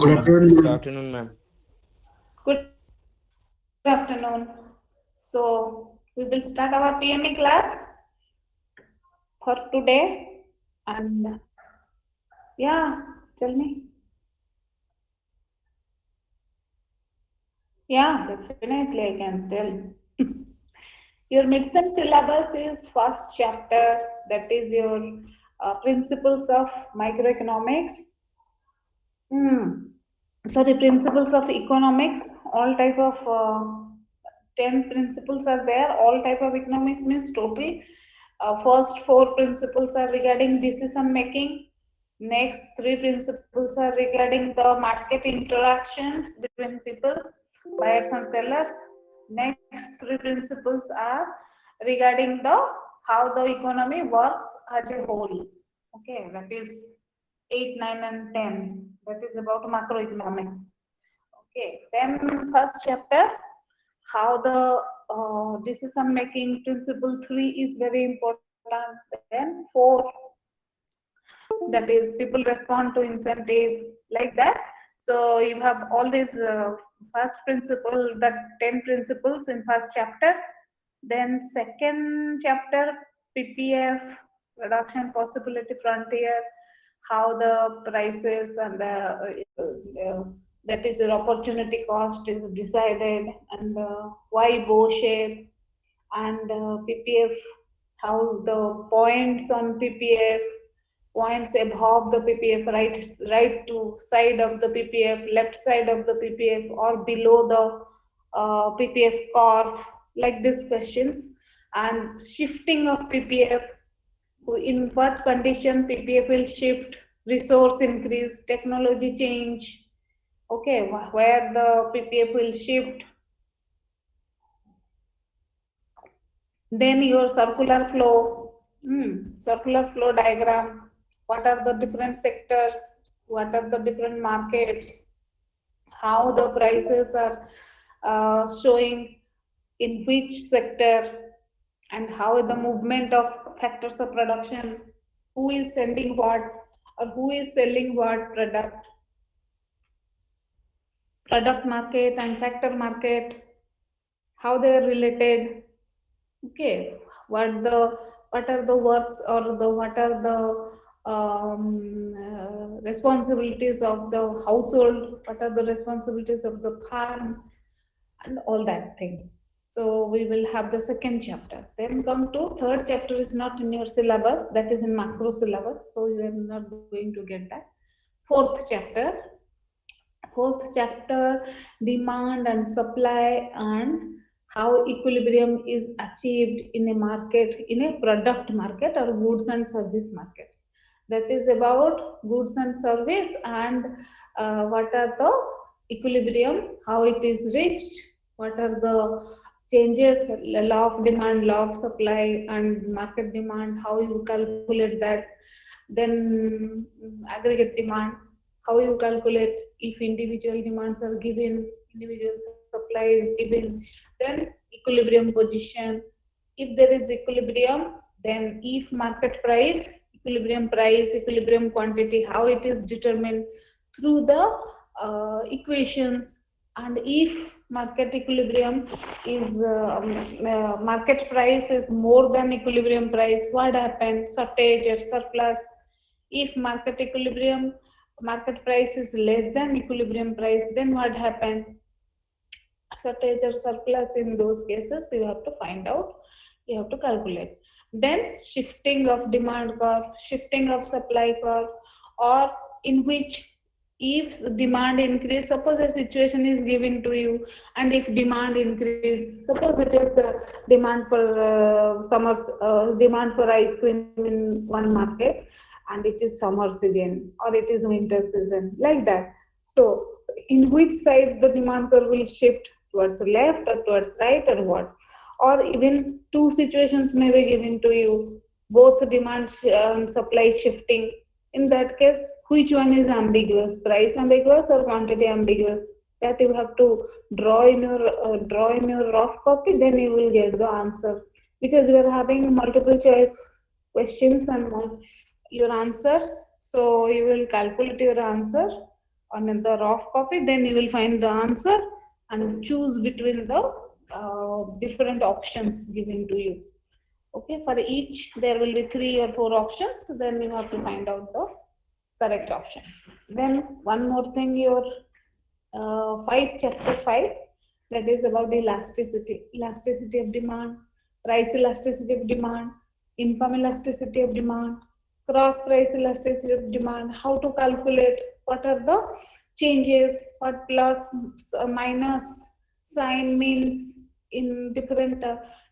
Good Good afternoon. afternoon, ma'am. Good afternoon. So we will start our PME class for today. And yeah, tell me. Yeah, definitely I can tell. Your midterm syllabus is first chapter, that is your principles of microeconomics. Hmm. Sorry, principles of economics. All type of 10 principles are there. All type of economics means total. First four principles are regarding decision making. Next three principles are regarding the market interactions between people, buyers and sellers. Next three principles are regarding the how the economy works as a whole. Okay, that is 8, 9, and 10. That is about macroeconomic. Okay, then first chapter, how the decision making principle 3 is very important. Then 4, that is people respond to incentive, like that. So you have all these first principle, that 10 principles in first chapter. Then second chapter, PPF, production possibility frontier, how the prices and that is your opportunity cost is decided, and why bow shape, and PPF, how the points on PPF, points above the PPF, right to side of the PPF, left side of the PPF, or below the PPF curve, like these questions, and shifting of PPF, in what condition PPF will shift, resource increase, technology change, okay, where the PPF will shift. Then your circular flow diagram. What are the different sectors? What are the different markets? How the prices are showing in which sector, and how the movement of factors of production, who is sending what, or who is selling what product market and factor market, how they are related. Okay, what are the works, or the what are the responsibilities of the household, what are the responsibilities of the farm, and all that thing. So we will have the second chapter. Then come to third chapter, is not in your syllabus, that is in macro syllabus, so you are not going to get that. Fourth chapter fourth chapter, demand and supply, and how equilibrium is achieved in a market, in a product market or goods and service market. That is about goods and service, and what are the equilibrium, how it is reached, what are the changes, law of demand, law of supply, and market demand, how you calculate that. Then aggregate demand, how you calculate, if individual demands are given, individual supply is given. Then equilibrium position, if there is equilibrium, then if market price, equilibrium quantity, how it is determined through the equations. And if market equilibrium is market price is more than equilibrium price, what happens, shortage or surplus. If market price is less than equilibrium price, then what happened, shortage or surplus. In those cases you have to find out, you have to calculate. Then shifting of demand curve, shifting of supply curve, or in which, if demand increase, suppose a situation is given to you, and if demand increase, suppose it is demand for demand for ice cream in one market, and it is summer season or it is winter season, like that. So in which side the demand curve will shift, towards the left or towards right, or what? Or even two situations may be given to you, both demand and supply shifting. In that case, which one is ambiguous, price ambiguous or quantity ambiguous? That you have to draw in your rough copy, then you will get the answer, because we are having multiple choice questions and your answers. So you will calculate your answer another rough copy, then you will find the answer and choose between the different options given to you. Okay, for each there will be 3 or 4 options, then you have to find out the correct option. Then one more thing, your 5, chapter 5, that is about elasticity of demand, price elasticity of demand, income elasticity of demand, cross price elasticity of demand, how to calculate, what are the changes, what plus minus sign means in different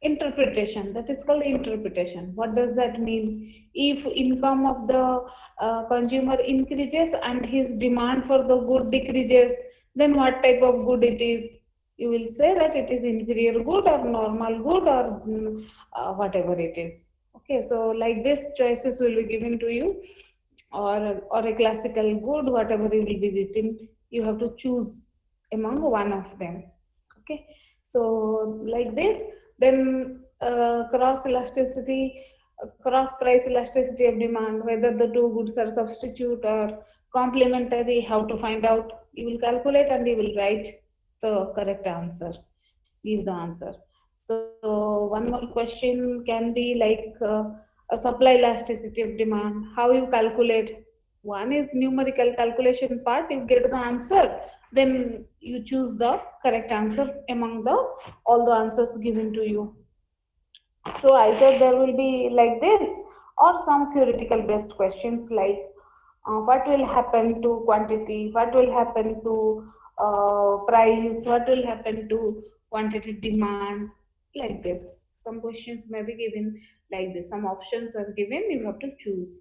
interpretation. That is called interpretation. What does that mean? If income of the consumer increases and his demand for the good decreases, then what type of good it is? You will say that it is inferior good or normal good or whatever it is. Okay, so like this choices will be given to you, or a classical good, whatever it will be written, you have to choose among one of them. Okay, so like this. Then cross elasticity, cross price elasticity of demand, whether the two goods are substitute or complementary, how to find out? You will calculate and you will write the correct answer, give the answer. So one more question can be like a supply elasticity of demand, how you calculate? One is numerical calculation part, you get the answer, then you choose the correct answer among the all the answers given to you. So either there will be like this, or some theoretical based questions like what will happen to quantity, what will happen to price, what will happen to quantity demand, like this. Some questions may be given like this, some options are given, you have to choose.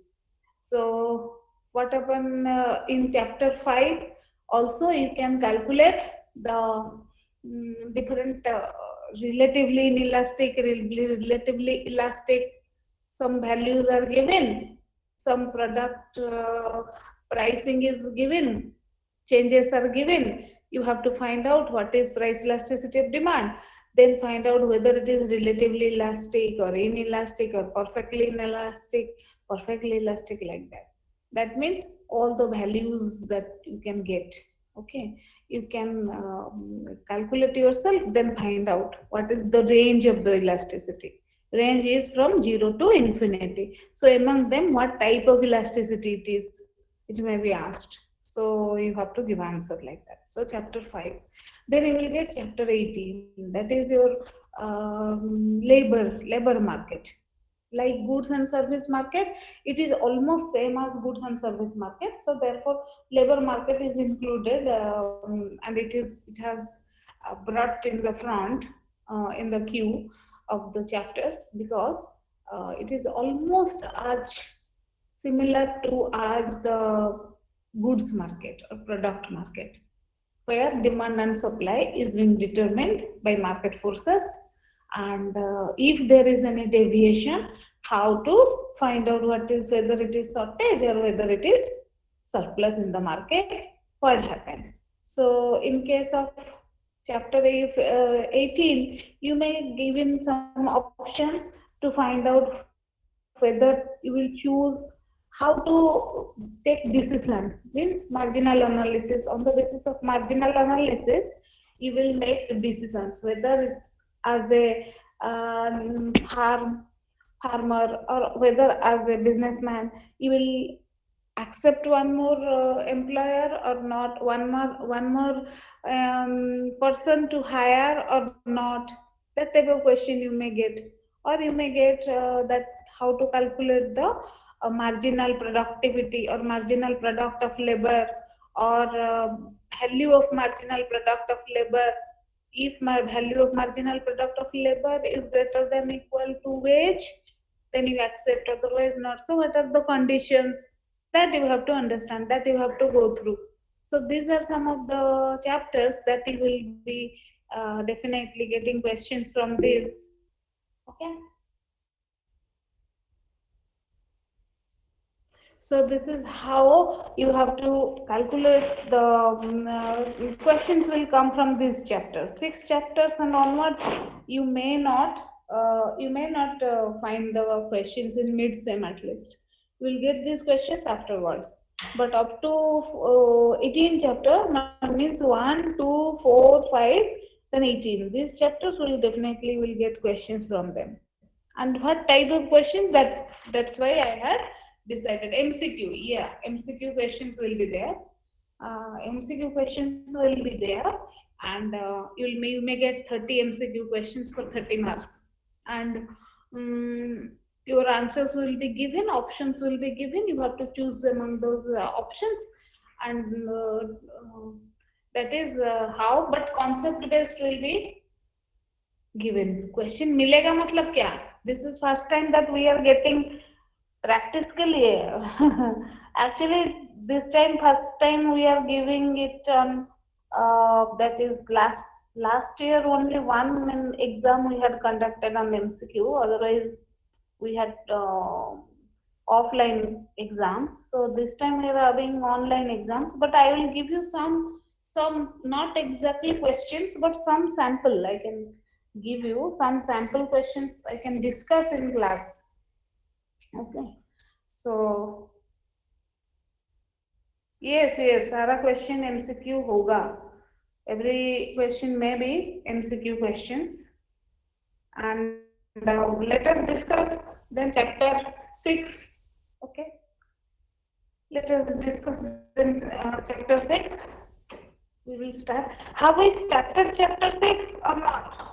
So what happened in chapter 5, also you can calculate the different relatively inelastic, relatively elastic. Some values are given, some product pricing is given, changes are given. You have to find out what is price elasticity of demand, then find out whether it is relatively elastic or inelastic or perfectly inelastic, perfectly elastic, like that. That means all the values that you can get. Okay, you can calculate yourself, then find out what is the range of the elasticity. Range is from 0 to infinity. So among them, what type of elasticity it is, it may be asked. So you have to give answer like that. So chapter 5. Then you will get chapter 18. That is your labor market. Like goods and service market, it is almost same as goods and service market. So therefore, labor market is included, and it has brought in the front in the queue of the chapters, because it is almost as similar to as the goods market or product market, where demand and supply is being determined by market forces, and if there is any deviation, how to find out what is, whether it is shortage or whether it is surplus in the market, what happened. So in case of chapter 18, you may given some options to find out whether you will choose how to take decision, means marginal analysis. On the basis of marginal analysis, you will make decisions, whether as a farmer or whether as a businessman, you will accept one more employer or not, one more person to hire or not. That type of question you may get. Or you may get that how to calculate the marginal productivity or marginal product of labor, or value of marginal product of labor. If my value of marginal product of labor is greater than equal to wage, then you accept, otherwise not. So what are the conditions, that you have to understand, that you have to go through. So these are some of the chapters that you will be definitely getting questions from this. Okay, so this is how you have to calculate the questions will come from these chapters. 6 chapters and onwards, you may not find the questions in mid sem. At least you will get these questions afterwards. But up to 18 chapter means 1, 2, 4, 5, then 18. These chapters will definitely will get questions from them. And what type of questions? That's why I had decided MCQ. Yeah, MCQ questions will be there. MCQ questions will be there, and you may get 30 MCQ questions for 30 marks, and your answers will be given, options will be given. You have to choose among those options, and that is how. But concept based will be given. Question मिलेगा मतलब क्या? This is first time that we are getting practice के लिए. Actually, this time first time we are giving it on that is last year only one exam we had conducted on MCQ. Otherwise, we had offline exams. So this time we are having online exams. But I will give you some not exactly questions, but some sample. I can give you some sample questions I can discuss in class. Okay. So yes, सारा question MCQ होगा. Every question may be MCQ questions. And let us discuss then chapter 6. Okay. Let us discuss then chapter 6. We will start. Have we started chapter 6 or not?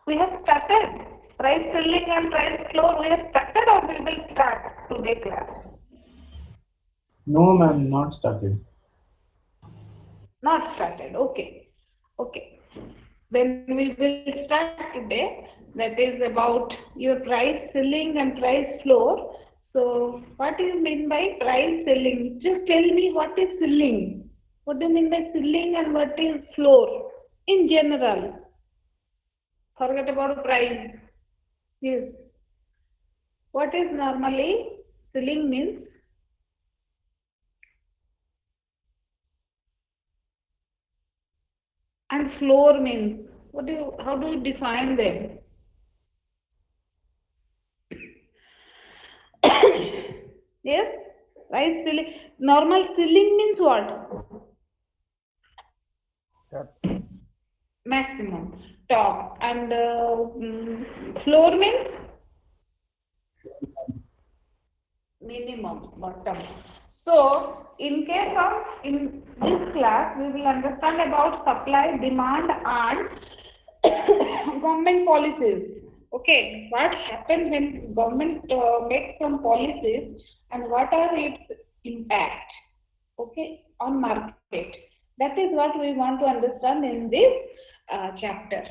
We have started. Price ceiling and price floor, we have started or we will start today class? No, ma'am, not started. Not started. Okay. Okay. Then we will start today. That is about your price ceiling and price floor. So, what do you mean by price ceiling? Just tell me what is ceiling. What do you mean by ceiling and what is floor in general? Forget about price. Yes. What is normally ceiling means? And floor means? How do you define them? Yes, right? Ceiling. Normal ceiling means what? Maximum. Top. And floor means minimum, bottom. So, in case of in this class, we will understand about supply, demand, and government policies. Okay, what happens when government makes some policies and what are its impact? Okay, on market. That is what we want to understand in this chapter.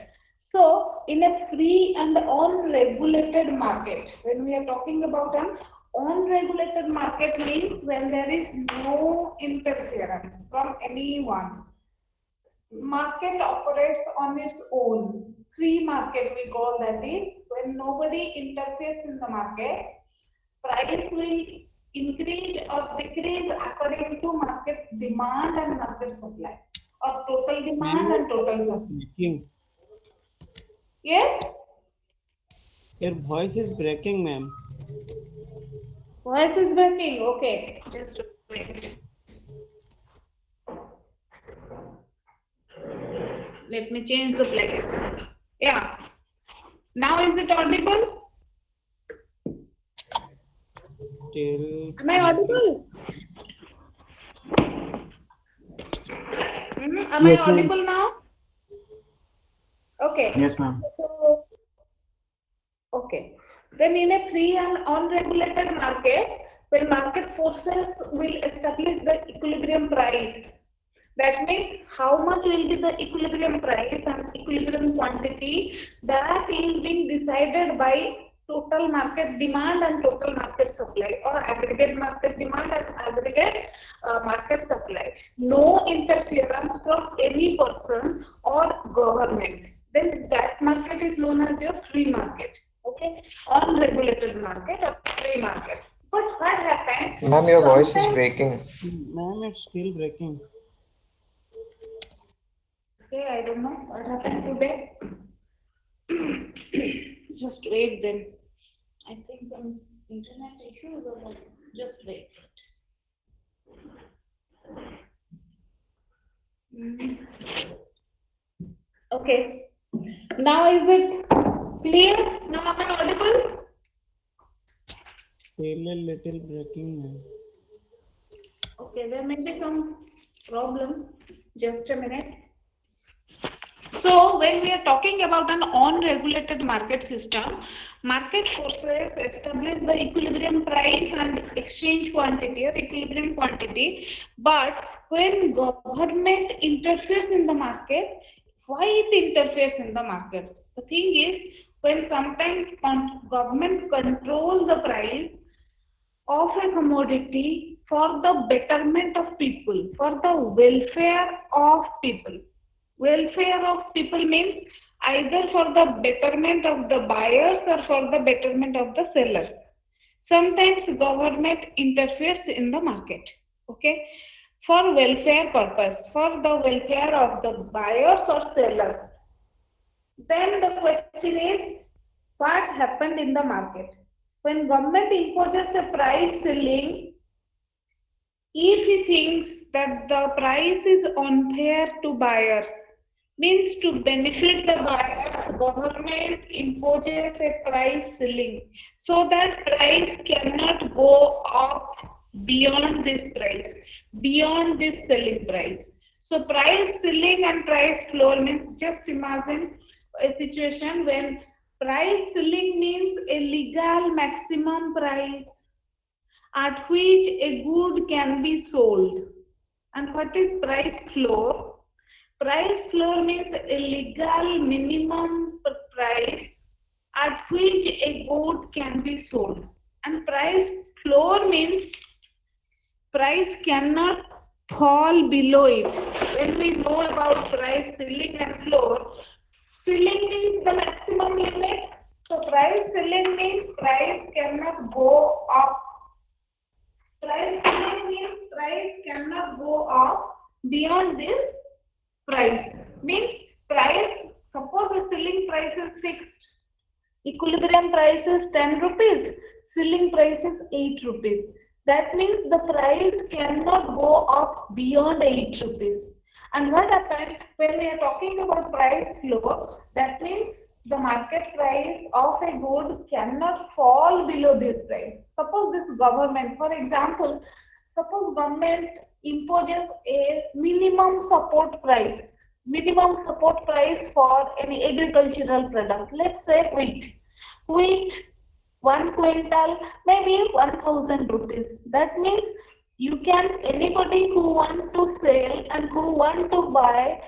So, in a free and unregulated market, when we are talking about an unregulated market means when there is no interference from anyone. Market operates on its own. Free market we call that is when nobody interferes in the market, price will increase or decrease according to market demand and market supply, or total Ma'am, demand and total supply. breaking. Yes? Your voice is breaking, ma'am. Voice is breaking. Okay, just wait. Let me change the place. Yeah. Now is it audible? Till Am I audible? Am I Yes, ma'am. audible now? Okay. Yes, ma'am. So, okay. Then in a free and unregulated market, when market forces will establish the equilibrium price, that means how much will be the equilibrium price and equilibrium quantity, that is being decided by total market demand and total market supply, or aggregate market demand and aggregate market supply. No interference from any person or government. Then that market is known as your free market. Okay, unregulated market or free market. But what happens? Ma'am, your voice is Sometimes, breaking. ma'am, it's still breaking. okay, I don't know what happened today. Just wait then. I think Internet issues or what? Just wait. Okay. Now is it clear? Now am I audible? Still a little breaking, ma'am. Okay, there may be some problem. Just a minute. So when we are talking about an unregulated market system, market forces establish the equilibrium price and exchange quantity or equilibrium quantity. But when government interferes in the market, why it interferes in the market? The thing is, when sometimes government controls the price of a commodity for the betterment of people, for the welfare of people. Welfare of people means either for the betterment of the buyers or for the betterment of the sellers. Sometimes government interferes in the market, okay, for welfare purpose, for the welfare of the buyers or sellers. Then the question is, what happened in the market? When government imposes a price ceiling, if he thinks that the price is unfair to buyers, means to benefit the buyers, government imposes a price ceiling so that price cannot go up beyond this price, beyond this selling price. So price ceiling and price floor means, just imagine a situation when price ceiling means a legal maximum price at which a good can be sold. And what is price floor? Price floor means a legal minimum price at which a good can be sold. And price floor means price cannot fall below it. When we know about price ceiling and floor, ceiling means the maximum limit. So price ceiling means price cannot go up. Price ceiling means price cannot go up beyond this price. Means price, suppose the ceiling price is fixed. Equilibrium price is 10 rupees, ceiling price is 8 rupees. That means the price cannot go up beyond 8 rupees. And what happens when we are talking about price floor? That means the market price of a good cannot fall below this price. Suppose this government, for example, suppose government imposes a minimum support price for any agricultural product. Let's say wheat 1 quintal maybe 1000 rupees. That means anybody who want to sell and who want to buy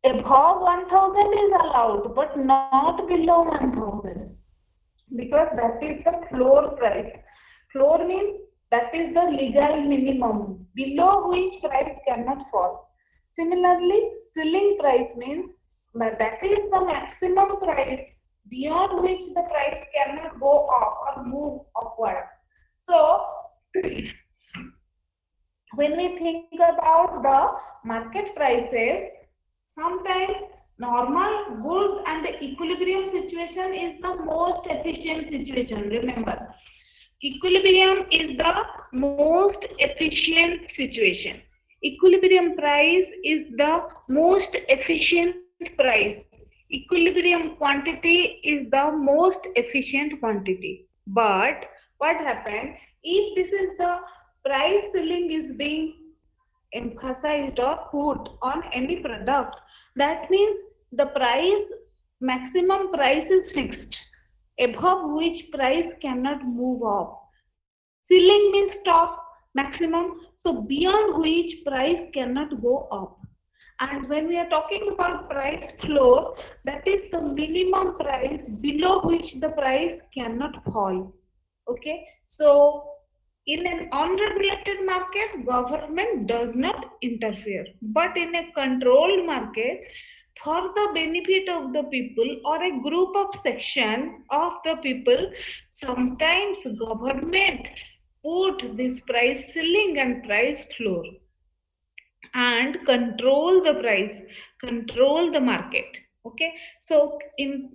above 1000 is allowed, but not below 1000, because that is the floor price. Floor means that is the legal minimum below which price cannot fall. Similarly, ceiling price means that is the maximum price beyond which the price cannot go up or move upward. So when we think about the market prices, sometimes normal good and the equilibrium situation is the most efficient situation. Remember, equilibrium is the most efficient situation. Equilibrium price is the most efficient price. Equilibrium quantity is the most efficient quantity. But what happens if this is the price ceiling is being emphasized or put on any product? That means the maximum price is fixed, above which price cannot move up. Ceiling means top, maximum, so beyond which price cannot go up. And when we are talking about price floor, that is the minimum price below which the price cannot fall. Okay, so in an unregulated market, government does not interfere. But in a controlled market, for the benefit of the people or a group of section of the people, sometimes government put this price ceiling and price floor and control the price, control the market. Okay, so in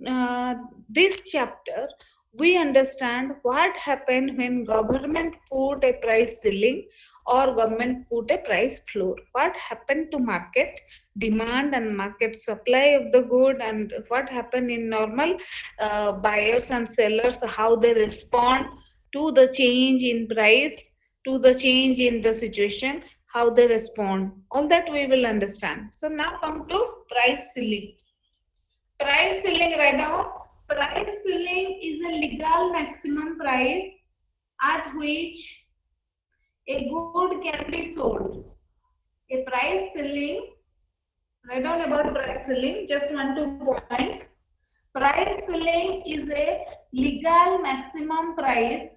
this chapter we understand what happened when government put a price ceiling or government put a price floor. What happened to market demand and market supply of the good, and what happened in normal buyers and sellers, how they respond to the change in price, to the change in the situation, how they respond. All that we will understand. So now come to price ceiling. Price ceiling right now. Price ceiling is a legal maximum price at which a good can be sold. A price ceiling, write down about price ceiling, just 1-2 points. Price ceiling is a legal maximum price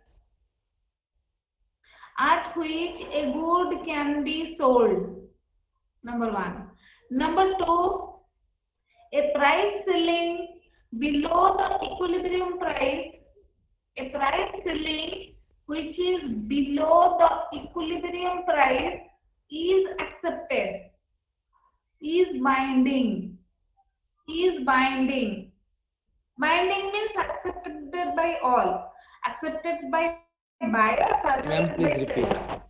at which a good can be sold. Number one. Number two, a price ceiling below the equilibrium price, a price ceiling which is below the equilibrium price is accepted, is binding, is binding. Binding means accepted by all, accepted by buyers, Ma'am, accepted by please repeat. seller.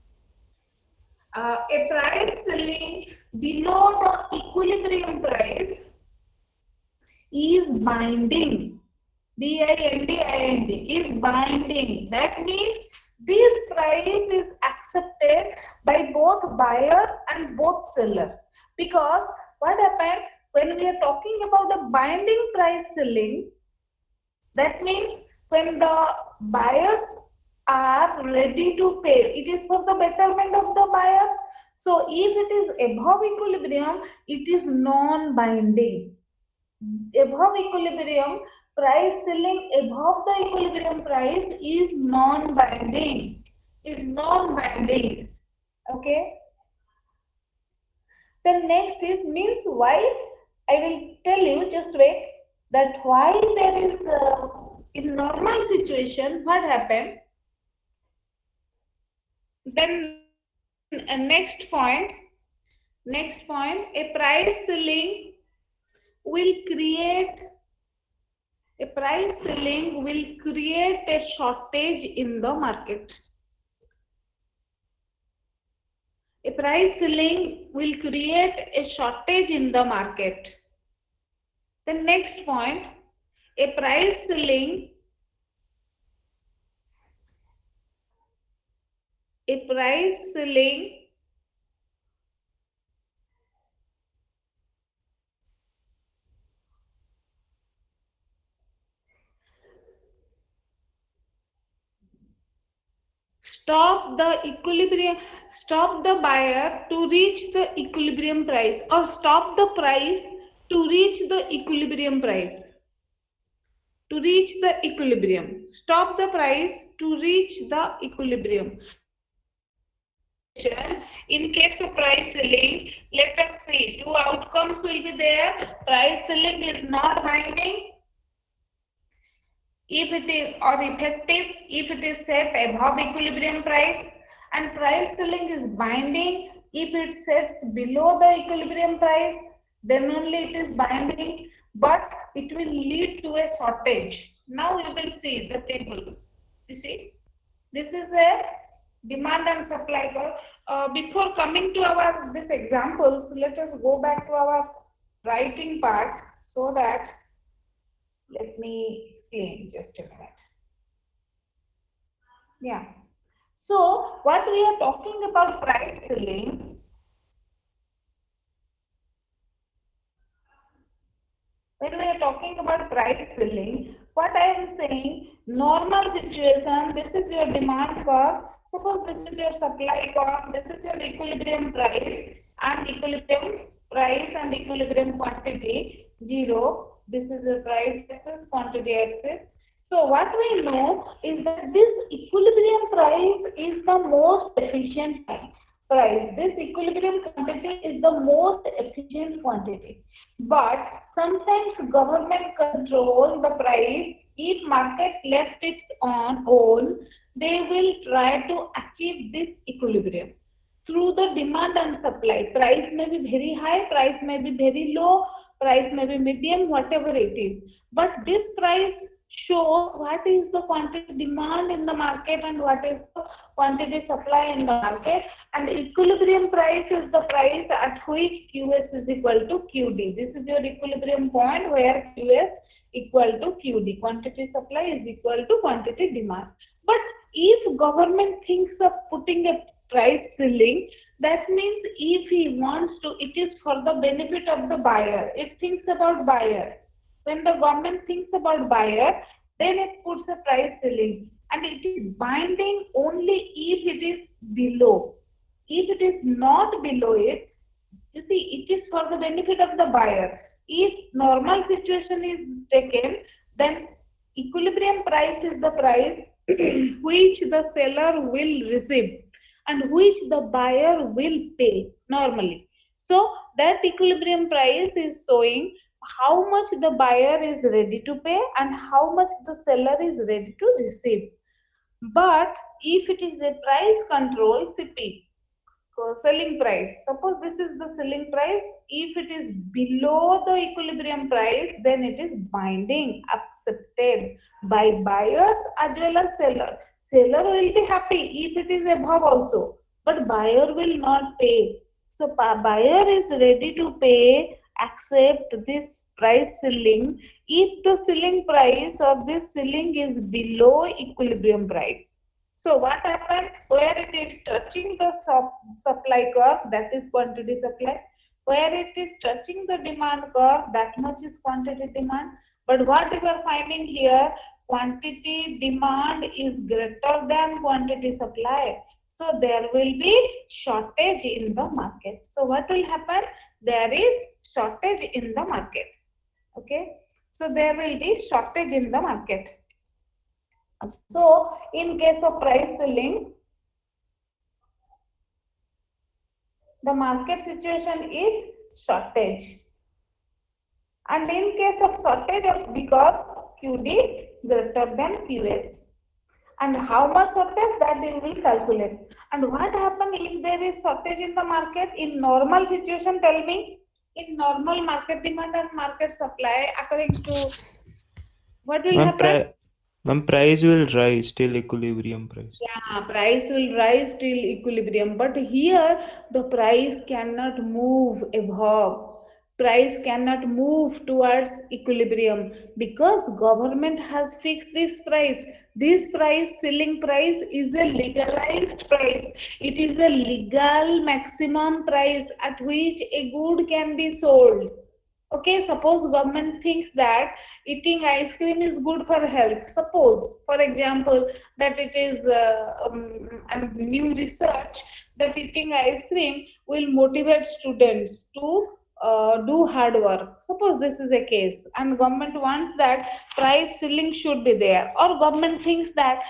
A price ceiling below the equilibrium price is binding. BINDING is binding. That means this price is accepted by both buyer and both seller. Because what happened when we are talking about the binding price ceiling, that means when the buyers are ready to pay, it is for the betterment of the buyer. So if it is above equilibrium, it is non-binding. Above equilibrium, price ceiling above the equilibrium price is non-binding. Is non-binding. Okay. The next is means why. I will tell you, just wait, that why there is in normal situation what happened. Then next point, a price ceiling will create a shortage in the market. A price ceiling will create a shortage in the market. The next point, a price ceiling stop the buyer to reach the equilibrium price, or stop the price to reach the equilibrium price. To reach the equilibrium. Stop the price to reach the equilibrium. In case of price ceiling, let us see, two outcomes will be there. Price ceiling is not binding if it is, or effective if it is set above equilibrium price, and price ceiling is binding if it sets below the equilibrium price, then only it is binding, but it will lead to a shortage. Now you will see the table. You see, this is a demand and supply curve. Before coming to our this examples, let us go back to our writing part, so that let me explain just a minute. Yeah. So what we are talking about price ceiling. When we are talking about price ceiling, what I am saying, normal situation, this is your demand curve. Suppose this is your supply curve, this is your equilibrium price and equilibrium quantity 0. This is your price axis, quantity axis. So what we know is that this equilibrium price is the most efficient price. This equilibrium quantity is the most efficient quantity. But sometimes government control the price. If market left it on own, they will try to achieve this equilibrium through the demand and supply. Price may be very high, price may be very low, price may be medium, whatever it is. But this price shows what is the quantity demand in the market and what is the quantity supply in the market, and equilibrium price is the price at which QS is equal to QD. This is your equilibrium point where QS equal to QD, quantity supply is equal to quantity demand. But if government thinks of putting a price ceiling, that means if he wants to, it is for the benefit of the buyer. It thinks about buyer. When the government thinks about buyer, then it puts a price ceiling, and it is binding only if it is below. If it is not below it, you see, it is for the benefit of the buyer. If normal situation is taken, then equilibrium price is the price which the seller will receive and which the buyer will pay normally. So that equilibrium price is showing how much the buyer is ready to pay and how much the seller is ready to receive. But if it is a price control, CP, selling price, suppose this is the selling price, if it is below the equilibrium price, then it is binding, accepted by buyers as well as seller. Seller will be happy if it is above also, but buyer will not pay. So buyer is ready to pay, accept this price ceiling if the selling price of this ceiling is below equilibrium price. So what happened? Where it is touching the supply curve, that is quantity supply. Where it is touching the demand curve, that much is quantity demand. But what we are finding here, quantity demand is greater than quantity supply. So there will be shortage in the market. So what will happen? There is shortage in the market. Okay. So there will be shortage in the market. So in case of price ceiling, the market situation is shortage. And in case of shortage, because QD greater than QS. And how much shortage, that we will calculate. And what happens if there is shortage in the market? In normal situation, tell me, in normal market demand and market supply, according to what will happen? Price will rise till equilibrium price. Yeah, price will rise till equilibrium, but here the price cannot move above. Price cannot move towards equilibrium because government has fixed this price. This price, ceiling price, is a legalized price. It is a legal maximum price at which a good can be sold. Okay, suppose government thinks that eating ice cream is good for health. Suppose, for example, that it is a new research that eating ice cream will motivate students to do hard work. Suppose this is a case, and government wants that price ceiling should be there, or government thinks that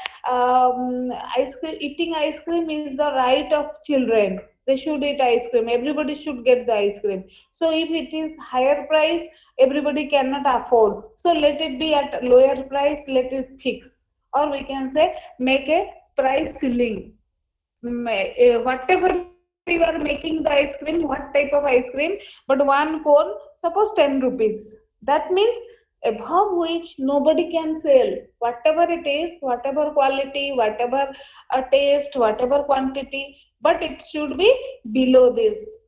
eating ice cream is the right of children. They should eat ice cream. Everybody should get the ice cream. So if it is higher price, everybody cannot afford. So let it be at lower price, let it fix. Or we can say make a price ceiling. Whatever you are making the ice cream, what type of ice cream, but one cone, suppose 10 rupees. That means above which nobody can sell. Whatever it is, whatever quality, whatever taste, whatever quantity, but it should be below this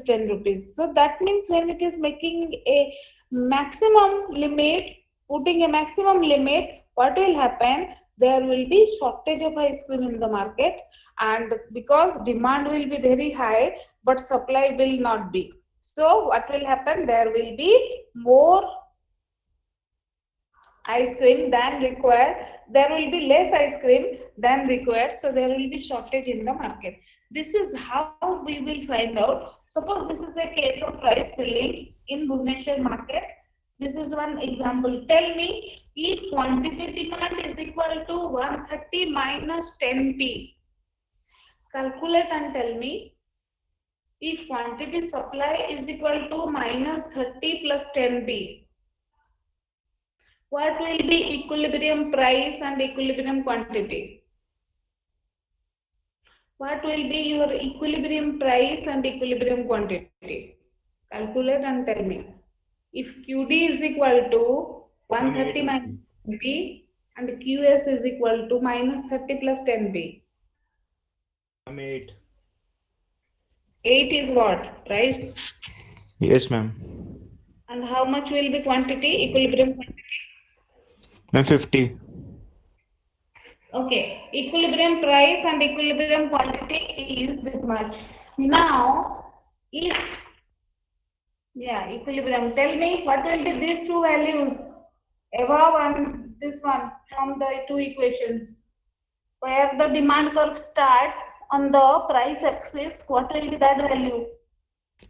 10 rupees. So that means when it is making a maximum limit, putting a maximum limit, what will happen? There will be shortage of ice cream in the market, and because demand will be very high but supply will not be. So what will happen? There will be more ice cream than required. There will be less ice cream than required, so there will be shortage in the market. This is how we will find out. Suppose this is a case of price ceiling in Bhubaneswar market. This is one example. Tell me if quantity demand is equal to 130 minus 10p. Calculate and tell me if quantity supply is equal to minus 30 plus 10p. What will be equilibrium price and equilibrium quantity? What will be your equilibrium price and equilibrium quantity? Calculate and tell me. If QD is equal to 130 minus B, and QS is equal to minus 30 plus 10B. I'm 8. 8 is what? Price. Yes, ma'am. And how much will be quantity? Equilibrium quantity. Ma'am, 50. Okay, equilibrium price and equilibrium quantity is this much. Now, if, yeah, equilibrium, tell me what will be these two values above and this one from the two equations. Where the demand curve starts on the price axis, what will be that value?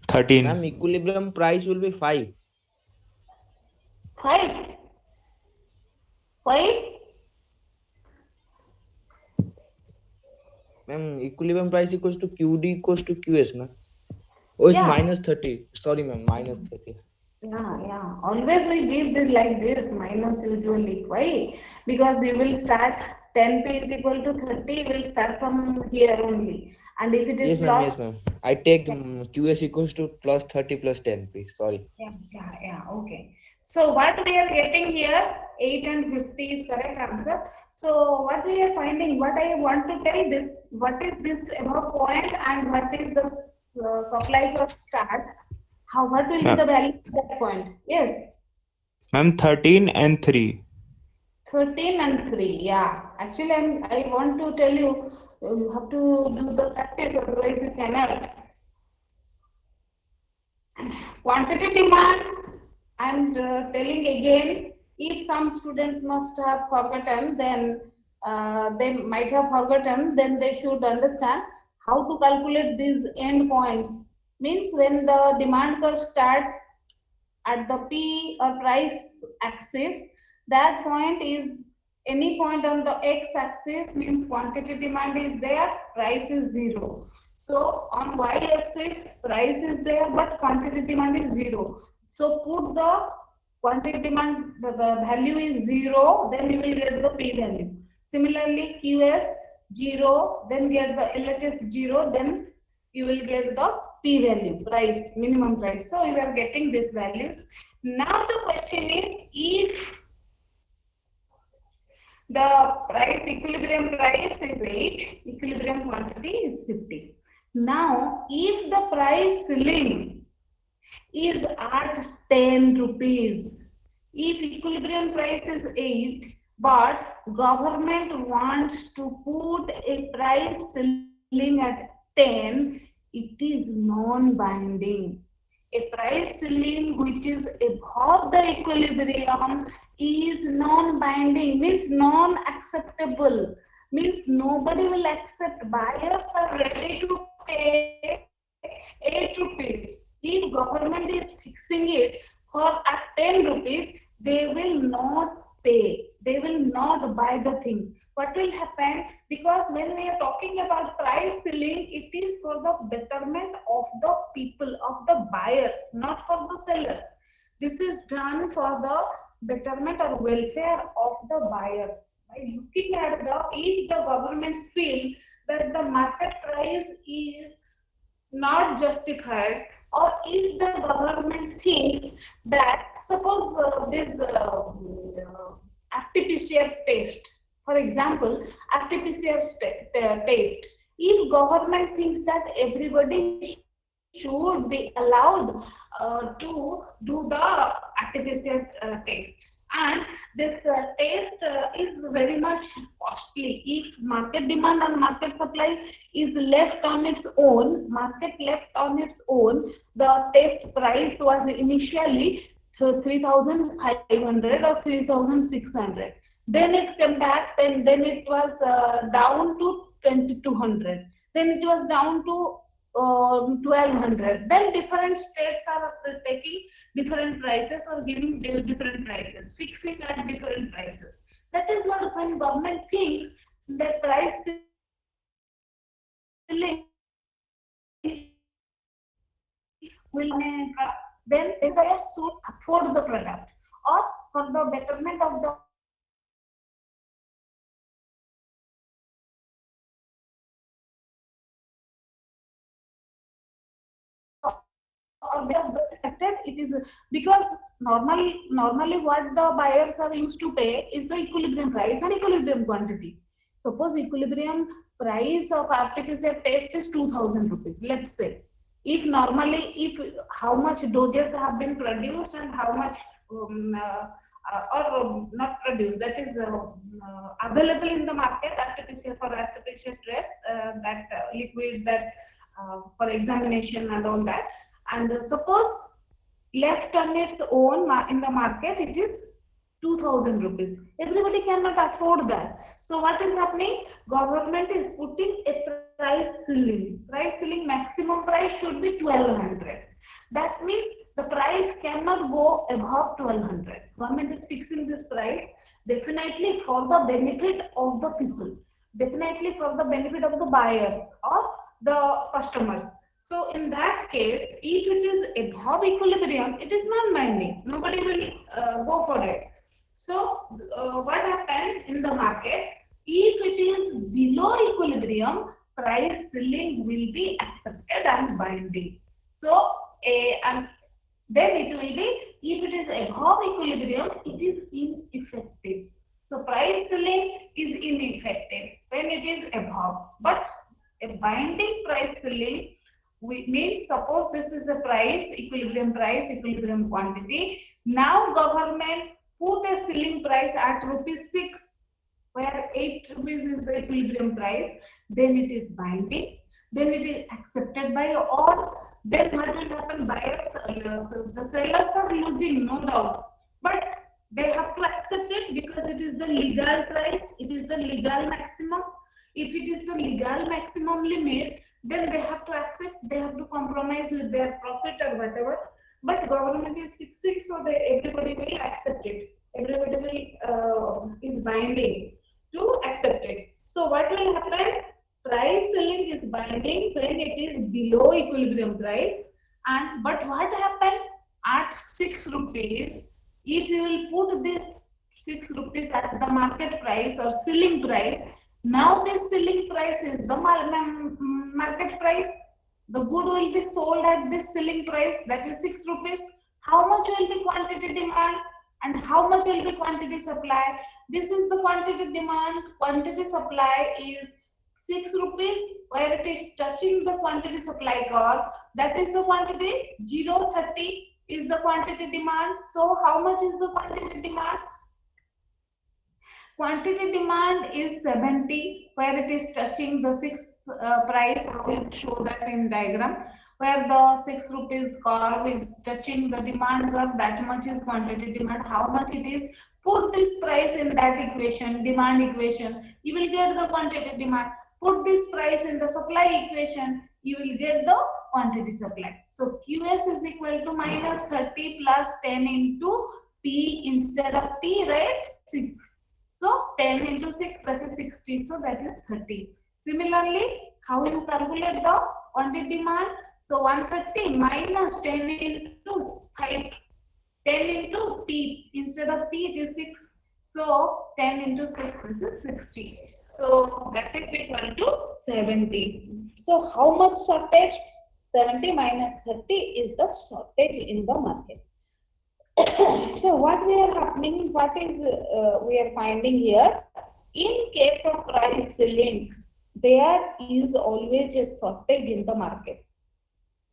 13. Ma'am, equilibrium price will be 5. 5. Why? Ma'am, equilibrium price equals to QD equals to QS, na? Oh, it's Yeah. minus 30. Sorry, ma'am, minus 30. Yeah. Always we give this like this, minus usually. Why? Because you will start 10p is equal to 30, will start from here only. And if it is Yes, ma'am, plus, yes, ma'am. I take QS equals to plus 30 plus 10p. Sorry. okay. So what we are getting here, 8 and 50 is correct answer. So what we are finding, what I want to tell this, what is this above point and what is the supply curve starts, how, what will be the value at that point? Yes, Ma'am, 13 and 3. 13 and 3, yeah. Actually, I want to tell you, you have to do the practice, otherwise you cannot. Quantity demand, I'm telling again, if some students must have forgotten, then they might have forgotten, then they should understand how to calculate these end points. Means when the demand curve starts at the P or price axis, that point is any point on the X axis, means quantity demand is there, price is 0. So on Y axis, price is there, but quantity demand is 0. So put the quantity demand, the value is 0, then you will get the P value. Similarly, QS 0, then get the LHS 0, then you will get the P value, price, minimum price. So you are getting these values. Now the question is, if the price, equilibrium price is 8, equilibrium quantity is 50. Now, if the price ceiling is at 10 rupees, if equilibrium price is 8, but government wants to put a price ceiling at 10, it is non-binding. A price ceiling which is above the equilibrium is non-binding, means non-acceptable, means nobody will accept. Buyers are ready to pay 8 rupees. If government is fixing it for at 10 rupees, they will not pay. They will not buy the thing. What will happen? Because when we are talking about price ceiling, it is for the betterment of the people, of the buyers, not for the sellers. This is done for the betterment or welfare of the buyers. By looking at the, if the government feel that the market price is not justified, or if the government thinks that, suppose this RT-PCR test, for example, RT-PCR test, if government thinks that everybody should be allowed to do the RT-PCR test, and this test is very much costly. If market demand and market supply is left on its own, market left on its own, the test price was initially 3,500 or 3,600. Then it came back, then it was down to 2,200. Then it was down to 1,200. Then different states are taking different prices or giving different prices, fixing at different prices. That is what, when government thinks that price ceiling will then the buyer should afford the product, or for the betterment of the or they have accepted, it is because normally what the buyers are used to pay is the equilibrium price and equilibrium quantity. Suppose equilibrium price of RT-PCR test is 2000 rupees, let's say. If normally, if how much doses have been produced and how much not produced, that is available in the market, RT-PCR for RT-PCR test, that liquid that for examination and all that, and suppose left on its own in the market, it is 2000 rupees. Everybody cannot afford that. So what is happening? Government is putting a price ceiling. Price ceiling, maximum price should be 1200. That means the price cannot go above 1200. Government is fixing this price definitely for the benefit of the people, definitely for the benefit of the buyers or the customers. So in that case, if it is above equilibrium, it is non-binding. Nobody will go for it. So what happens in the market? If it is below equilibrium, price ceiling will be accepted and binding. So and then it will be, if it is above equilibrium, it is ineffective. So price ceiling is ineffective when it is above. But a binding price ceiling means, suppose this is a price, equilibrium quantity. Now government put a ceiling price at rupees 6, where 8 rupees is the equilibrium price, then it is binding, then it is accepted by all. Then what will happen? Buyers, so the sellers are losing, no doubt, but they have to accept it because it is the legal price, it is the legal maximum. If it is the legal maximum limit, then they have to accept, they have to compromise with their profit or whatever. But government is fixing, so everybody will accept it. Everybody will is binding to accept it. So what will happen? Price ceiling is binding when it is below equilibrium price. And but what happened at 6 rupees? If you will put this 6 rupees at the market price or ceiling price, now this ceiling price is the market price. The good will be sold at this ceiling price, that is 6 rupees. How much will be quantity demand and how much will be quantity supply? This is the quantity demand. Quantity supply is 6 rupees, where it is touching the quantity supply curve. That is the quantity. 0.30 is the quantity demand. So how much is the quantity demand? Quantity demand is 70, where it is touching the 6th price. I will show that in diagram. Where the 6 rupees curve is touching the demand curve, that much is quantity demand. How much it is? Put this price in that equation, demand equation, you will get the quantity demand. Put this price in the supply equation, you will get the quantity supply. So QS is equal to minus 30 plus 10 into P instead of T, right? 6. So 10 into 6, that is 60. So that is 30. Similarly, how you calculate the quantity demand? So 130 minus 10 into 5. 10 into T. Instead of T, it is 6. So 10 into 6, this is 60. So that is equal to 70. So how much shortage? 70 minus 30 is the shortage in the market. So what we are happening, what is we are finding here? In case of price ceiling, there is always a shortage in the market.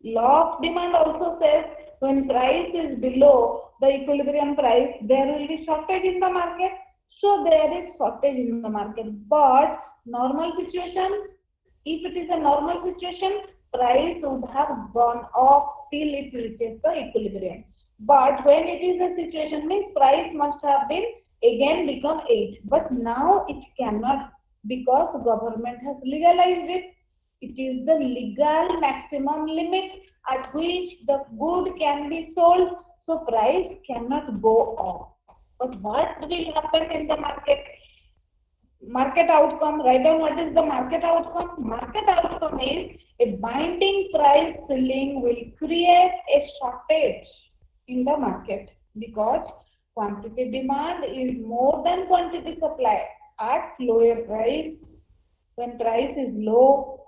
Law of demand also says when price is below the equilibrium price, there will be shortage in the market. So there is shortage in the market. But normal situation, if it is a normal situation, price would have gone up till it reaches the equilibrium. But when it is a situation, means price must have been again become 8. But now it cannot, because government has legalized it. It is the legal maximum limit at which the good can be sold. So price cannot go up. But what will happen in the market? Market outcome, write down what is the market outcome. Market outcome is a binding price ceiling will create a shortage in the market because quantity demand is more than quantity supply at lower price. When price is low,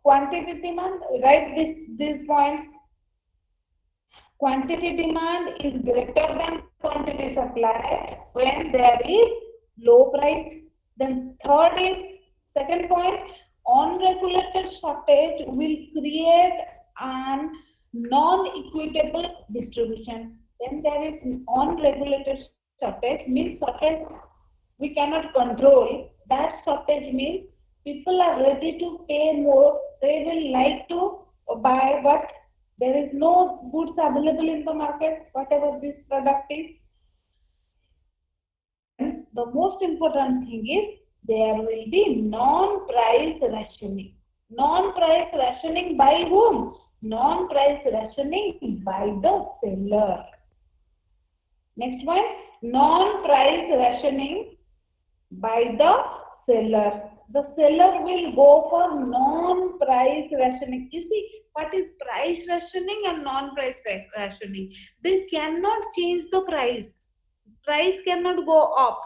quantity demand, write these points. Quantity demand is greater than quantity supply when there is low price. Then third is, second point, unregulated shortage will create an non-equitable distribution. When there is unregulated shortage, means shortage we cannot control. That shortage means people are ready to pay more, they will like to buy, but there is no goods available in the market, whatever this product is. The most important thing is there will be non-price rationing. Non-price rationing by whom? Non-price rationing by the seller. Next one, non-price rationing by the seller. The seller will go for non-price rationing. You see, what is price rationing and non-price rationing? They cannot change the price. Price cannot go up.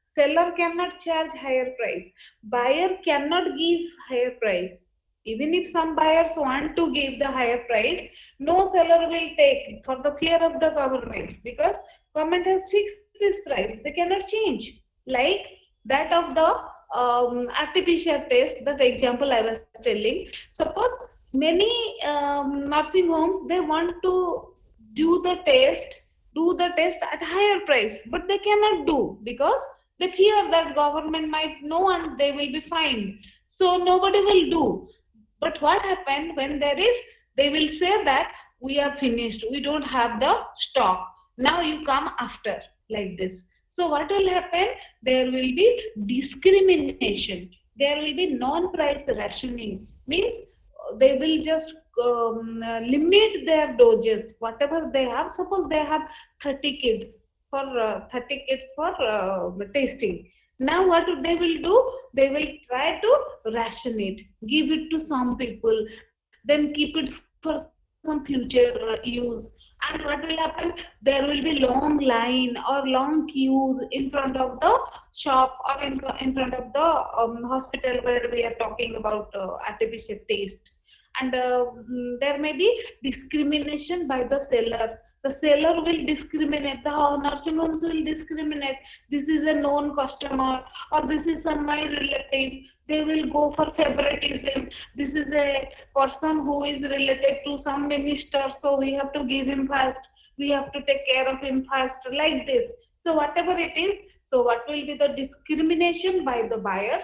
Seller cannot charge higher price. Buyer cannot give higher price. Even if some buyers want to give the higher price, no seller will take for the fear of the government, because government has fixed this price. They cannot change. Like that of the artificial test, that example I was telling. Suppose many nursing homes, they want to do the test at higher price, but they cannot do because they fear that government might know and they will be fined. So nobody will do. But what happened when there is, they will say that we are finished, we don't have the stock. Now you come after, like this. So what will happen? There will be discrimination. There will be non-price rationing. Means they will just limit their doses, whatever they have. Suppose they have 30 kids for tasting. Now what they will do? They will try to ration it, give it to some people, then keep it for some future use. And what will happen? There will be long line or long queues in front of the shop or in front of the hospital where we are talking about artificial taste. And there may be discrimination by the seller. The seller will discriminate, the nursing homes will discriminate. This is a known customer, or this is some my relative. They will go for favoritism. This is a person who is related to some minister, so we have to give him first. We have to take care of him first, like this. So whatever it is, so what will be the discrimination by the buyers?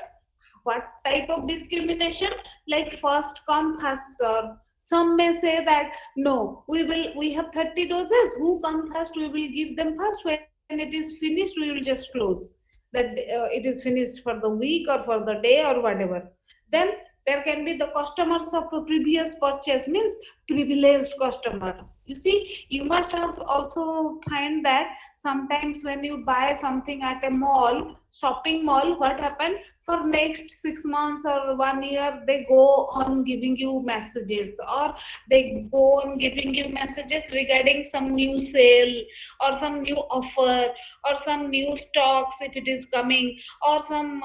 What type of discrimination? Like first come, first serve. Some may say that no, we have 30 doses, who come first, we will give them first. When it is finished, we will just close. That it is finished for the week or for the day or whatever. Then there can be the customers of a previous purchase, means privileged customer. You see, you must have also find that sometimes when you buy something at a mall, shopping mall, what happened? For next 6 months or 1 year, they go on giving you messages, or they go on giving you messages regarding some new sale or some new offer or some new stocks if it is coming, or some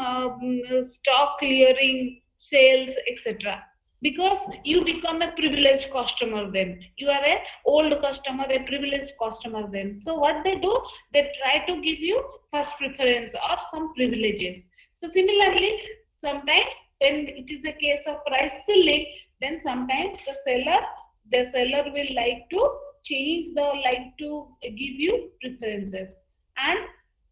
stock clearing sales, etc. Because you become a privileged customer, then you are a old customer, a privileged customer. Then so what they do, they try to give you first preference or some privileges. So similarly, sometimes when it is a case of price ceiling, then sometimes the seller will like to give you preferences and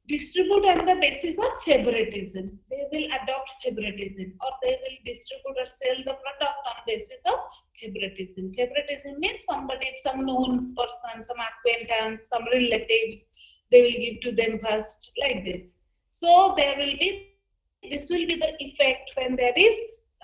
distribute on the basis of favoritism. They will adopt favoritism, or they will distribute or sell the product on basis of favoritism. Favoritism means somebody, some known person, some acquaintance, some relatives, they will give to them first, like this. So this will be the effect when there is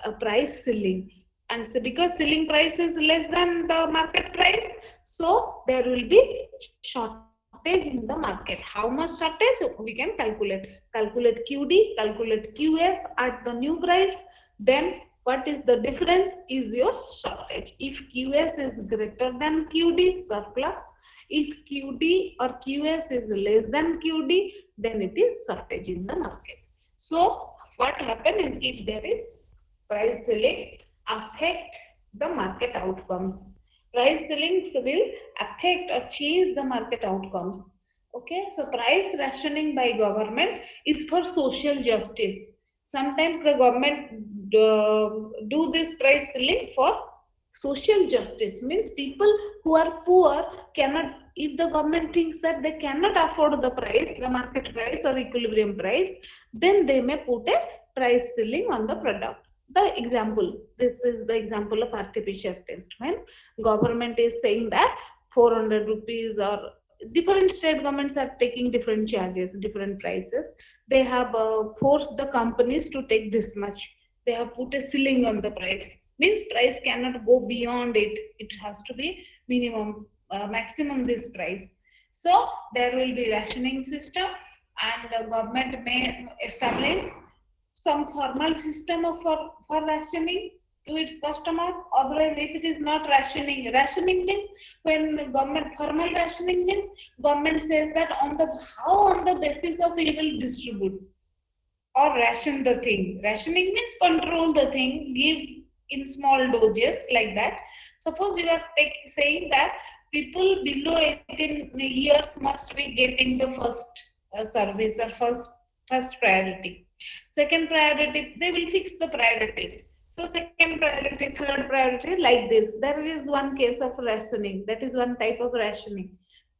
a price ceiling. And so because ceiling price is less than the market price, so there will be shortage in the market. How much shortage? We can calculate. Calculate QD, calculate QS at the new price. Then what is the difference is your shortage. If QS is greater than QD, surplus. If QD or QS is less than QD, then it is shortage in the market. So what happens if there is price ceiling? affect the market outcomes. Price ceilings will affect or change the market outcomes. Okay, so price rationing by government is for social justice. Sometimes the government do this price ceiling for social justice, means people who are poor cannot, if the government thinks that they cannot afford the price, the market price or equilibrium price, then they may put a price ceiling on the product. The example, this is the example of artificial taste, when government is saying that 400 rupees, or different state governments are taking different charges, different prices. They have forced the companies to take this much. They have put a ceiling on the price, means price cannot go beyond it, it has to be minimum, maximum this price. So there will be rationing system, and the government may establish some formal system of for rationing to its customer. Otherwise, if it is not rationing, rationing means, when the government, formal rationing means government says that on the, how on the basis of we will distribute or ration the thing. Rationing means control the thing, give in small doses, like that. Suppose you are saying that people below 18 years must be getting the first service, or first priority. Second priority, they will fix the priorities. So second priority, third priority, like this. There is one case of rationing. That is one type of rationing.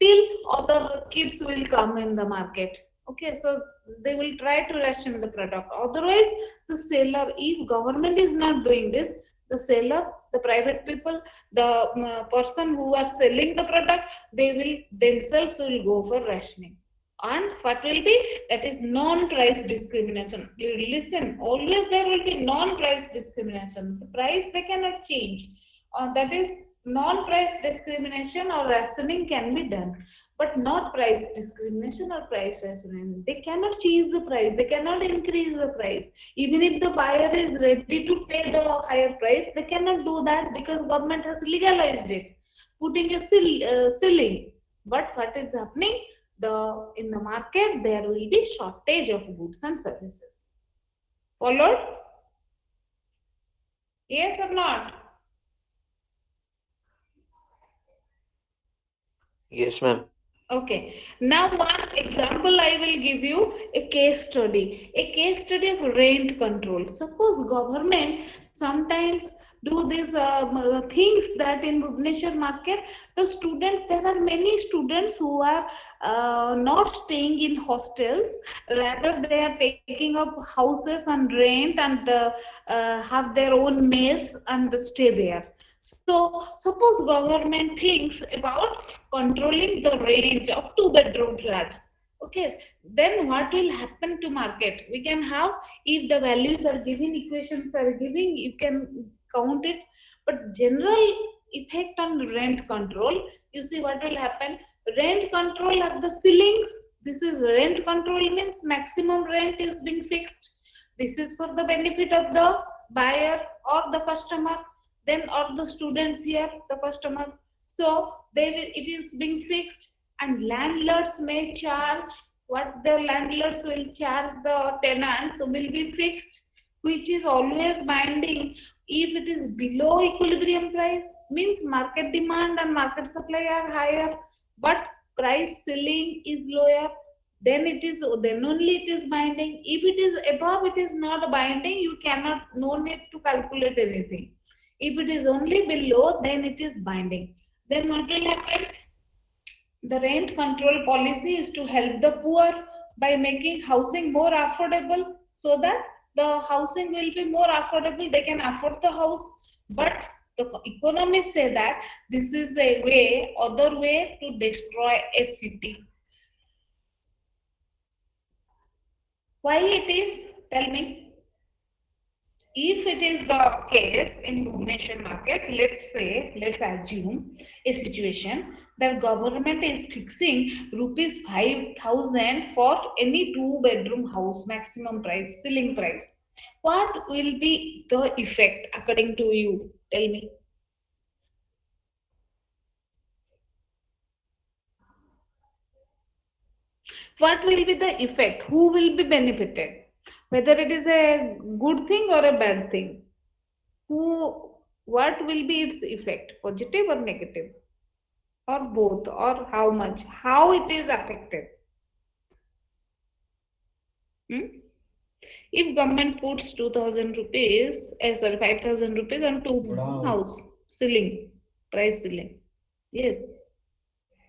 Till other kids will come in the market. Okay, so they will try to ration the product. Otherwise, the seller, if government is not doing this, the seller, the private people, the person who are selling the product, they will themselves will go for rationing. And what will be, that is non-price discrimination. You listen, always there will be non-price discrimination. The price they cannot change. That is non-price discrimination or rationing can be done, but not price discrimination or price rationing. They cannot change the price, they cannot increase the price. Even if the buyer is ready to pay the higher price, they cannot do that, because government has legalized it, putting a ceiling. But what is happening? In the market, there will be shortage of goods and services. Followed? Yes or not? Yes, ma'am. Okay, now one example I will give you, a case study of rent control. Suppose government sometimes do these things, that in Bhubaneswar market, the students, there are many students who are not staying in hostels, rather they are taking up houses on rent, and have their own mess and stay there. So suppose government thinks about controlling the rent of 2 bedroom flats. Okay, then what will happen to market? We can have, if the values are given, equations are giving, you can count it. But general effect on rent control, you see what will happen? Rent control at the ceilings. This is rent control, means maximum rent is being fixed. This is for the benefit of the buyer or the customer, then or the students here, the customer. So it is being fixed, and landlords may charge, what the landlords will charge the tenants will be fixed, which is always binding. If it is below equilibrium price, means market demand and market supply are higher, but price ceiling is lower, then only it is binding. If it is above, it is not binding, you cannot, no need to calculate anything. If it is only below, then it is binding. Then what will happen? The rent control policy is to help the poor by making housing more affordable, so that the housing will be more affordable, they can afford the house. But the economists say that this is a way, other way to destroy a city. Why it is? Tell me. If it is the case in Bhubaneswar market, let's assume a situation that government is fixing rupees 5,000 for any 2 bedroom house, maximum price, ceiling price. What will be the effect according to you? Tell me. What will be the effect? Who will be benefited? Whether it is a good thing or a bad thing? what will be its effect, positive or negative, or both, or how much, how it is affected? If government puts 2,000 rupees, 5,000 rupees on two Wow. house ceiling, price ceiling, yes,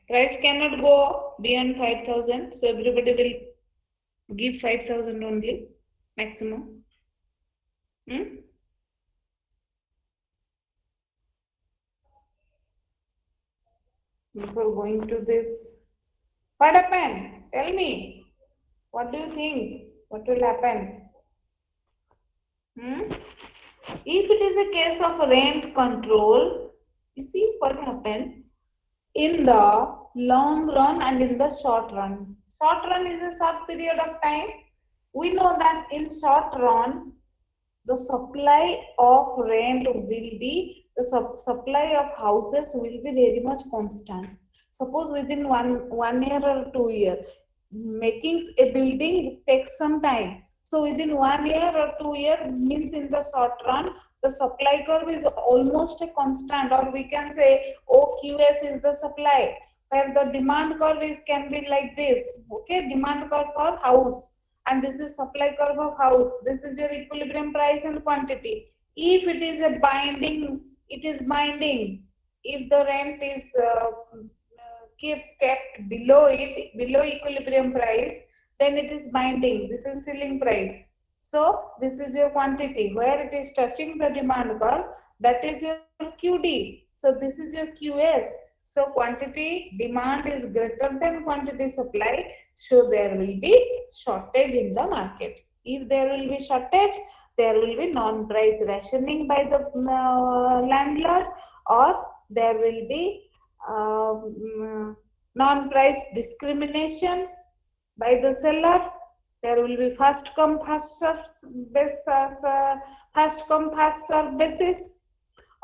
price cannot go beyond 5,000, so everybody will give 5,000 only maximum. Before going to this, what happened? Tell me. What do you think? What will happen? If it is a case of rent control, you see what happened in the long run and in the short run. Short run is a short period of time. We know that in short run, the supply of rent will be, the supply of houses will be very much constant. Suppose within one year or 2 year, making a building takes some time. So within 1 year or 2 year means in the short run, the supply curve is almost a constant, or we can say OQS is the supply, where the demand curve is can be like this. Okay, demand curve for house, and this is supply curve of house. This is your equilibrium price and quantity. If it is a binding, it is binding. If the rent is kept below it, below equilibrium price, then it is binding. This is ceiling price. So this is your quantity. Where it is touching the demand curve, that is your QD. So this is your QS. So quantity demand is greater than quantity supply, so there will be shortage in the market. If there will be shortage, there will be non-price rationing by the landlord, or there will be non-price discrimination by the seller. There will be first come first serve basis,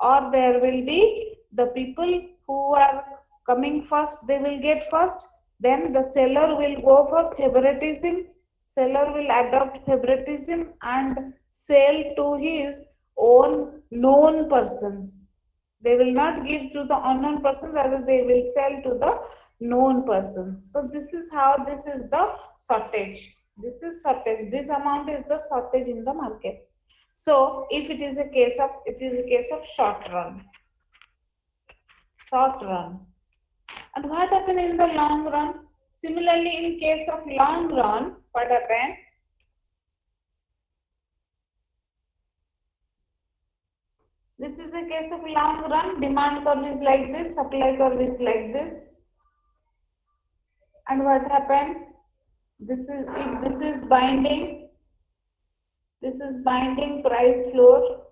or there will be the people who are coming first, they will get first. Then the seller will go for favoritism. Seller will adopt favoritism and sell to his own known persons. They will not give to the unknown person, rather they will sell to the known persons. So this is how, this is the shortage. This is shortage. This amount is the shortage in the market. So if it is a case of, it is a case of short run. Short run. And what happened in the long run? Similarly, in case of long run, what happened? This is a case of long run. Demand curve is like this, supply curve is like this. And what happened? This is, if this is binding, this is binding price floor.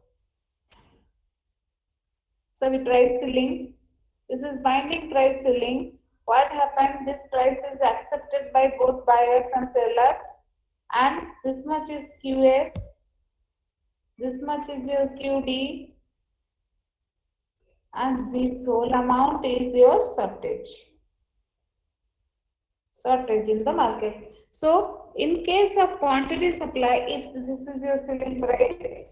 So we price ceiling. This is binding price ceiling. What happened? This price is accepted by both buyers and sellers, and this much is QS, this much is your QD, and this whole amount is your shortage. Shortage in the market. So in case of quantity supply, if this is your ceiling price,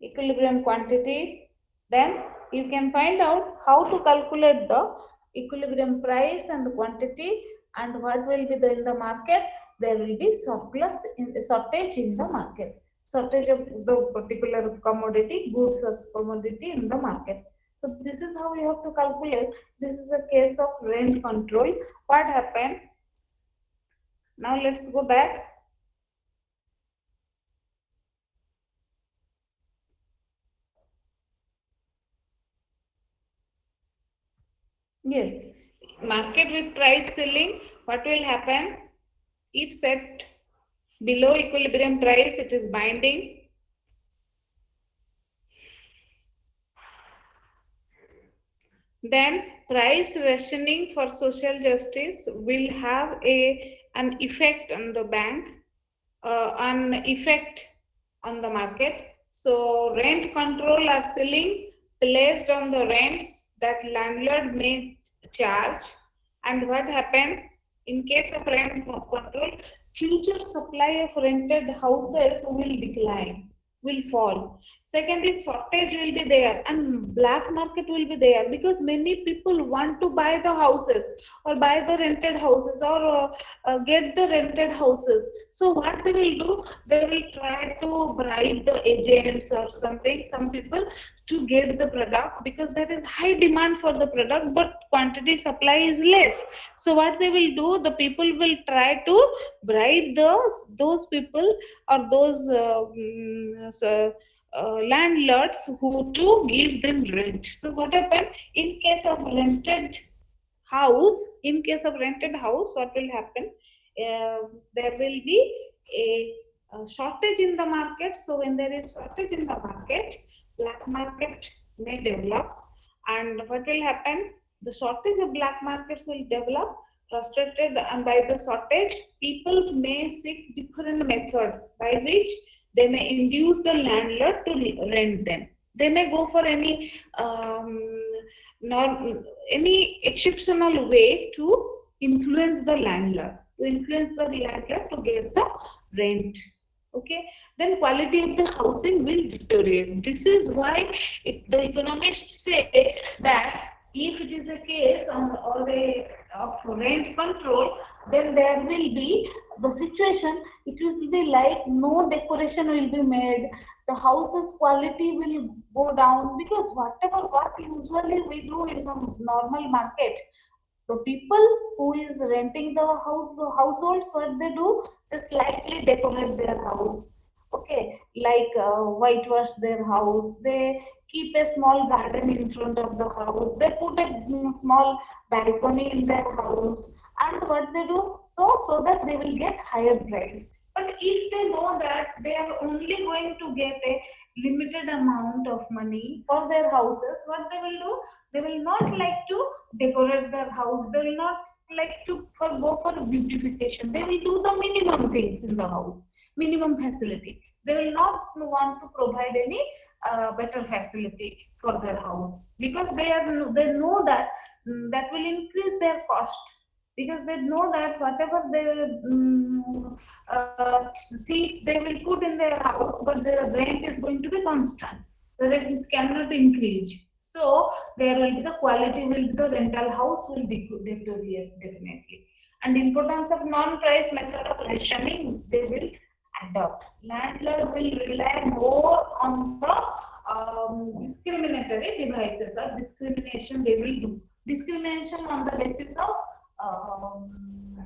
equilibrium quantity, then you can find out how to calculate the equilibrium price and the quantity, and what will be in the market. There will be surplus in the shortage in the market, shortage of the particular commodity, goods or commodity in the market. So this is how you have to calculate. This is a case of rent control. What happened? Now let's go back. Yes, market with price ceiling, what will happen? If set below equilibrium price, it is binding. Then price rationing for social justice will have an effect on the bank, an effect on the market. So rent control or ceiling placed on the rents that landlord may charge. And what happened in case of rent control? Future supply of rented houses will decline. will fall. Second is shortage will be there and black market will be there because many people want to buy the houses or buy the rented houses or get the rented houses. So what they will do, they will try to bribe the agents or something, some people, to get the product because there is high demand for the product but quantity supply is less. So what they will do, the people will try to bribe those people or those landlords who to give them rent. So what happened in case of rented house, in case of rented house, what will happen, there will be a shortage in the market. So when there is shortage in the market, black market may develop. And what will happen, the shortage of black markets will develop. Frustrated and by the shortage, people may seek different methods by which they may induce the landlord to rent them. They may go for any any exceptional way to influence the landlord, to get the rent. Okay, then quality of the housing will deteriorate. This is why the economists say that if it is a case of rent control, then there will be the situation, it will be like no decoration will be made, the house's quality will go down because what usually we do in the normal market, the people who is renting the households, what they do, they slightly decorate their house. Okay, like whitewash their house, they keep a small garden in front of the house, they put a small balcony in their house, and what they do, so that they will get higher price. But if they know that they are only going to get a limited amount of money for their houses, what they will do, they will not like to decorate their house, they will not like to go for beautification, they will do the minimum things in the house, minimum facility. They will not want to provide any better facility for their house because they know that that will increase their cost, because they know that whatever things they will put in their house, but the rent is going to be constant. The rent cannot increase. So there will be the quality will the rental house will deteriorate definitely. And importance of non-price method of rationing they will adopt. Landlord will rely more on the discriminatory devices or discrimination they will do. Discrimination on the basis of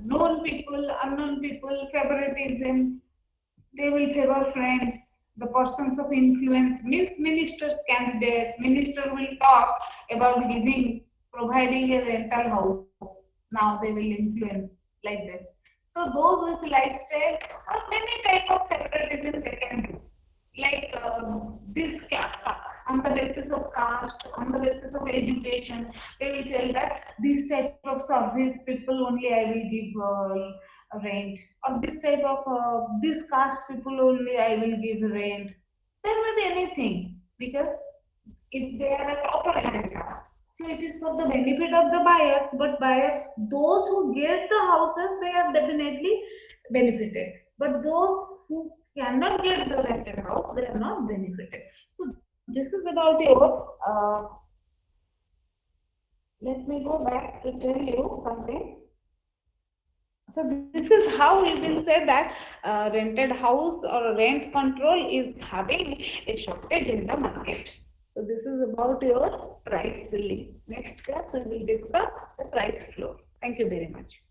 known people, unknown people, favoritism. They will favor friends. The persons of influence means ministers, candidates. Minister will talk about providing a rental house. Now they will influence like this. So those with lifestyle or many type of favoritism they can do. Like this on the basis of caste, on the basis of education, they will tell that this type of service people only I will give rent, or this type of this caste people only I will give rent. There may be anything because if they are a proper area. So it is for the benefit of the buyers, but buyers, those who get the houses, they are definitely benefited. But those who cannot get the rented house, they are not benefited. So this is about your, let me go back to tell you something. So this is how we will say that rented house or rent control is having a shortage in the market. So this is about your price ceiling. Next class we will discuss the price floor. Thank you very much.